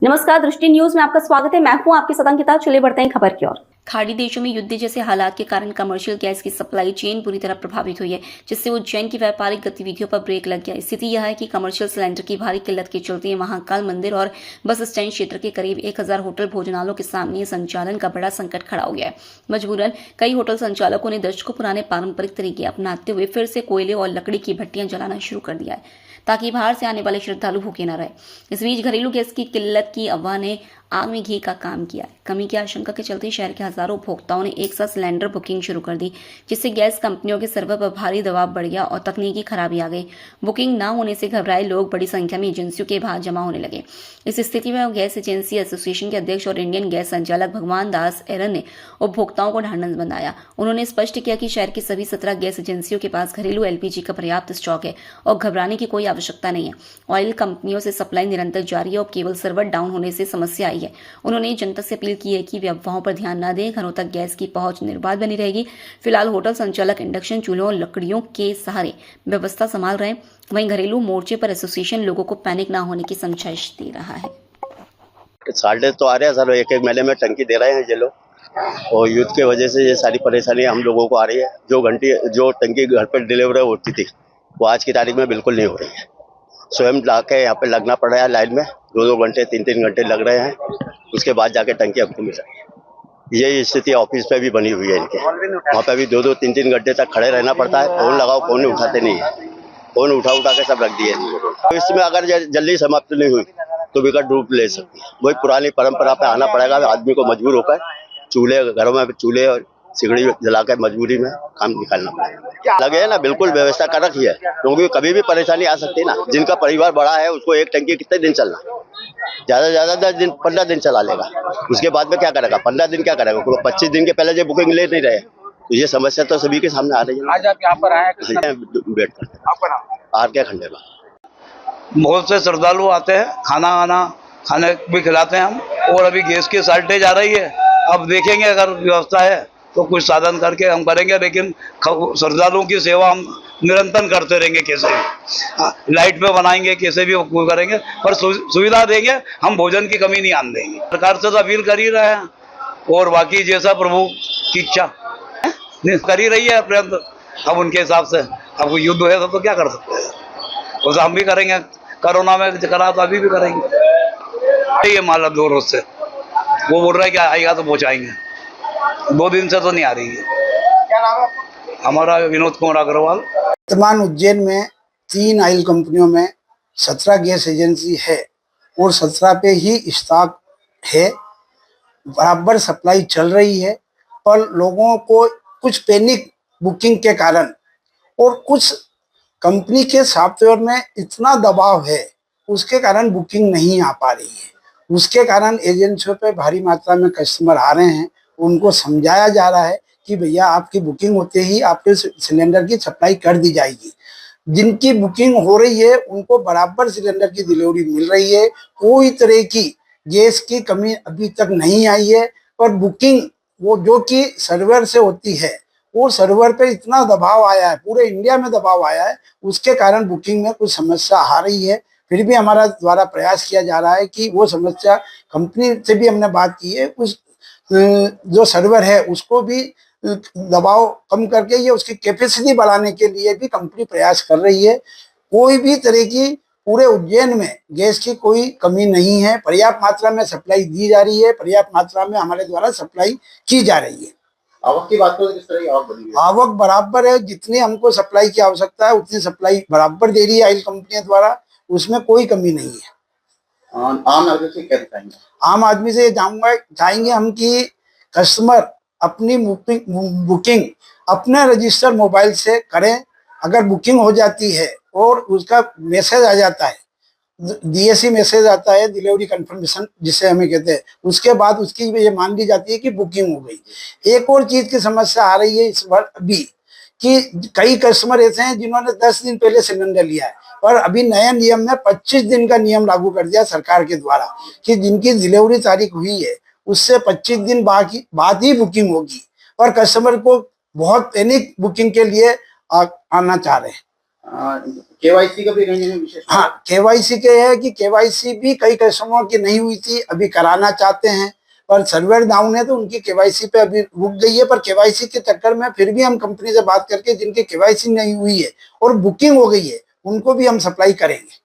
नमस्कार, दृष्टि न्यूज में आपका स्वागत है। मैं हूं आपके साथ अंकिता। चलिए बढ़ते हैं खबर की ओर। खाड़ी देशों में युद्ध जैसे हालात के कारण कमर्शियल गैस की सप्लाई चेन बुरी तरह प्रभावित हुई है, जिससे उज्जैन की व्यापारिक गतिविधियों पर ब्रेक लग गया। स्थिति यह है कि कमर्शियल सिलेंडर की भारी किल्लत के चलते महाकाल मंदिर और बस स्टैंड क्षेत्र के करीब 1000 होटल भोजनालयों के सामने संचालन का बड़ा संकट खड़ा हो गया है। मजबूरन कई होटल संचालकों ने दशकों पुराने पारंपरिक तरीके अपनाते हुए फिर से कोयले और लकड़ी की भट्टियां जलाना शुरू कर दिया है, ताकि बाहर से आने वाले श्रद्धालु भूखे न रहे। इस बीच घरेलू गैस की किल्लत की अफवाह ने आग में घी का काम किया है। कमी की आशंका के चलते शहर के हजारों उपभोक्ताओं ने एक साथ सिलेंडर बुकिंग शुरू कर दी, जिससे गैस कंपनियों के सर्वर पर भारी दबाव बढ़ गया और तकनीकी खराबी आ गई। बुकिंग न होने से घबराए लोग बड़ी संख्या में एजेंसियों के बाहर जमा होने लगे। इस स्थिति में गैस एजेंसी एसोसिएशन के अध्यक्ष और इंडियन गैस संचालक भगवान दास एरन ने उपभोक्ताओं को ढांढस बंधाया। उन्होंने स्पष्ट किया कि शहर की सभी 17 गैस एजेंसियों के पास घरेलू एलपीजी का पर्याप्त स्टॉक है और घबराने की कोई आवश्यकता नहीं है। ऑयल कंपनियों से सप्लाई निरंतर जारी है और केवल सर्वर डाउन होने से समस्या आई है। उन्होंने जनता से अपील की है कि वे अफवाहों पर ध्यान न दें। घरों तक गैस की पहुंच निर्बाध बनी रहेगी। फिलहाल होटल संचालक इंडक्शन चूल्हों और लकड़ियों के सहारे व्यवस्था संभाल रहे हैं। वहीं घरेलू मोर्चे पर एसोसिएशन लोगों को पैनिक न होने की समझाइश दे रहा है। साल्टे तो आ रहे हैं सर, एक एक महीने में टंकी दे रहे हैं ये लोग, और युद्ध की वजह से ये सारी परेशानियां हम लोगों को आ रही है। जो टंकी घर पर डिलीवर होती थी वो आज की तारीख में बिल्कुल नहीं हो रही है। स्वयं लाके यहाँ पे लगना पड़ रहा है लाइन में, 2-2 घंटे 3-3 घंटे लग रहे हैं, उसके बाद जाके टंकी हमको मिल रही है। ये स्थिति ऑफिस पे भी बनी हुई है इनके, वहाँ पे भी 2-2 3-3 घंटे तक खड़े रहना पड़ता है। फोन लगाओ, फोन उठाते नहीं है, फोन उठा के सब रख दिए। तो इसमें अगर जल्दी समाप्त नहीं हुई तो विकट रूप ले सकती है। वही पुरानी परंपरा पे आना पड़ेगा आदमी को, मजबूर होकर चूल्हे घरों में चूल्हे और सिगड़ी जलाकर मजबूरी में काम निकालना पड़ेगा। लगे है ना, बिल्कुल व्यवस्था कर रखी है, क्योंकि कभी भी परेशानी आ सकती है ना। जिनका परिवार बड़ा है उसको एक टंकी कितने दिन चलना, ज्यादा से ज्यादा 10 दिन 15 दिन चला लेगा। उसके बाद में क्या करेगा? 15 दिन क्या करेगा? 25 दिन के पहले जो बुकिंग ले नहीं रहे, तो ये समस्या तो सभी के सामने आ रही है। आज आप यहाँ पर आए वेट करते आर के खंडेला। बहुत से श्रद्धालु आते हैं, खाने भी खिलाते हैं हम। और अभी गैस की शॉर्टेज आ रही है, अब देखेंगे अगर व्यवस्था है तो कुछ साधन करके हम करेंगे, लेकिन श्रद्धालुओं की सेवा हम निरंतर करते रहेंगे। कैसे भी लाइट पे बनाएंगे, कैसे भी करेंगे, पर सुविधा देंगे। हम भोजन की कमी नहीं आने देंगे। सरकार से तो अपील कर ही रहे हैं, और बाकी जैसा प्रभु की इच्छा कर ही रही है प्रयत्न। अब उनके हिसाब से, अब युद्ध है तो क्या कर सकते हैं, उसे हम भी करेंगे। कोरोना में करा तो अभी भी करेंगे। ये माला 2 रोज से वो बोल रहा है कि आएगा तो पहुंचाएंगे। 2 दिन से तो नहीं आ रही है। क्या नाम है? हमारा विनोद कुमार अग्रवाल। वर्तमान उज्जैन में 3 ऑयल कंपनियों में 17 गैस एजेंसी है और 17 पे ही स्टॉक है। बराबर सप्लाई चल रही है, पर लोगों को कुछ पैनिक बुकिंग के कारण और कुछ कंपनी के सॉफ्टवेयर में इतना दबाव है, उसके कारण बुकिंग नहीं आ पा रही है। उसके कारण एजेंसियों पे भारी मात्रा में कस्टमर आ रहे हैं। उनको समझाया जा रहा है कि भैया आपकी बुकिंग होते ही आपके सिलेंडर की सप्लाई कर दी जाएगी। जिनकी बुकिंग हो रही है उनको बराबर सिलेंडर की डिलीवरी मिल रही है। कोई तरह की गैस की कमी अभी तक नहीं आई है। पर बुकिंग वो जो कि सर्वर से होती है, वो सर्वर पे इतना दबाव आया है, पूरे इंडिया में दबाव आया है, उसके कारण बुकिंग में कुछ समस्या आ रही है। फिर भी हमारा द्वारा प्रयास किया जा रहा है कि वो समस्या, कंपनी से भी हमने बात की है, उस जो सर्वर है उसको भी दबाव कम करके ये उसकी कैपेसिटी बढ़ाने के लिए भी कंपनी प्रयास कर रही है। कोई भी तरह की पूरे उज्जैन में गैस की कोई कमी नहीं है। पर्याप्त मात्रा में सप्लाई दी जा रही है, पर्याप्त मात्रा में हमारे द्वारा सप्लाई की जा रही है। आवक की बात करें, किस तरह की आवक बनी है? आवक बराबर है, जितनी हमको सप्लाई की आवश्यकता है उतनी सप्लाई बराबर दे रही है ऑयल कंपनियों द्वारा, उसमें कोई कमी नहीं है। आम आदमी से क्या चाहेंगे? आम आदमी से चाहेंगे हम कि कस्टमर अपनी बुकिंग अपने रजिस्टर मोबाइल से करें। अगर बुकिंग हो जाती है और उसका मैसेज आ जाता है, डीएसी मैसेज आता है, डिलीवरी कंफर्मेशन जिसे हमें कहते हैं, उसके बाद उसकी ये मान ली जाती है कि बुकिंग हो गई। एक और चीज की समस्या आ रही है इस बार अभी, कि कई कस्टमर ऐसे हैं जिन्होंने 10 दिन पहले सिलेंडर लिया है, पर अभी नए नियम में 25 दिन का नियम लागू कर दिया सरकार के द्वारा कि जिनकी डिलीवरी तारीख हुई है उससे 25 दिन बाद ही बुकिंग होगी। और कस्टमर को बहुत पैनिक बुकिंग के लिए आना चाह रहे हैं। केवाईसी का भी कहीं ना कहीं विशेष हाँ, केवाईसी के है कि केवाईसी भी कई कस्टमरों की नहीं हुई थी, अभी कराना चाहते हैं पर सर्वर डाउन है तो उनकी केवाईसी पे अभी रुक गई है। पर केवाईसी के चक्कर में फिर भी हम कंपनी से बात करके जिनकी केवाईसी नहीं हुई है और बुकिंग हो गई है उनको भी हम सप्लाई करेंगे।